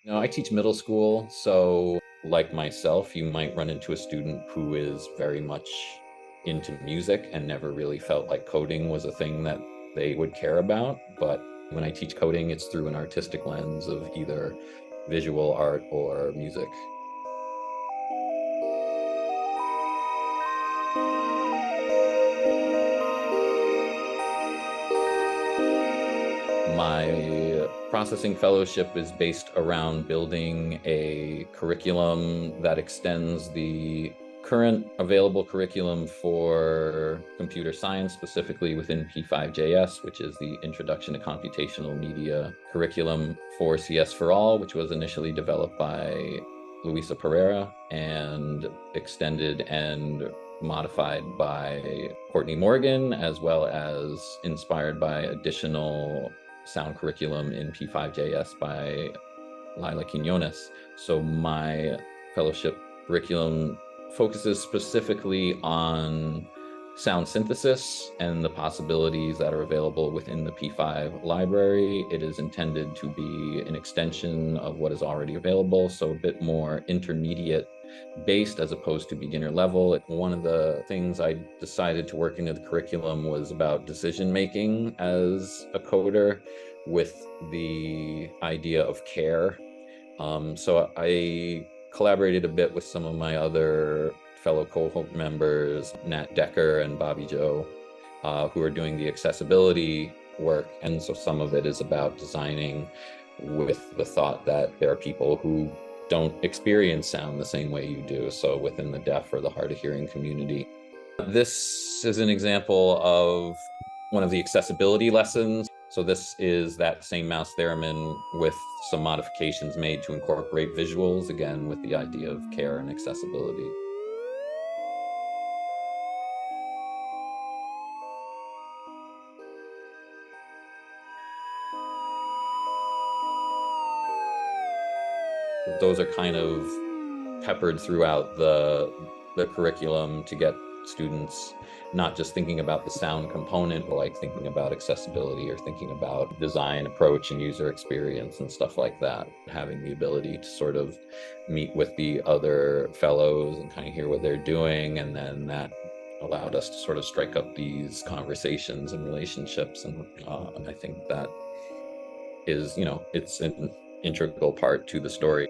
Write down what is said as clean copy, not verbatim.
I teach middle school, so like myself, you might run into a student who is very much into music and never really felt like coding was a thing that they would care about. But when I teach coding, it's through an artistic lens of either visual art or music. My processing fellowship is based around building a curriculum that extends the current available curriculum for computer science, specifically within p5.JS, which is the Introduction to Computational Media curriculum for CS for All, which was initially developed by Luisa Pereira and extended and modified by Courtney Morgan, as well as inspired by additional sound curriculum in p5.JS by Lila Quinones. So my fellowship curriculum focuses specifically on sound synthesis and the possibilities that are available within the P5 library. It is intended to be an extension of what is already available, so a bit more intermediate based as opposed to beginner level. One of the things I decided to work into the curriculum was about decision making as a coder with the idea of care. So I collaborated a bit with some of my other fellow cohort members, Nat Decker and Bobby Joe, who are doing the accessibility work. And so some of it is about designing with the thought that there are people who don't experience sound the same way you do, so within the deaf or the hard of hearing community. This is an example of one of the accessibility lessons. So this is that same mouse theremin with some modifications made to incorporate visuals, again, with the idea of care and accessibility. Those are kind of peppered throughout the curriculum to get students not just thinking about the sound component, but like thinking about accessibility or thinking about design approach and user experience and stuff like that. Having the ability to sort of meet with the other fellows and kind of hear what they're doing, and then that allowed us to sort of strike up these conversations and relationships. And I think that is, it's an integral part to the story.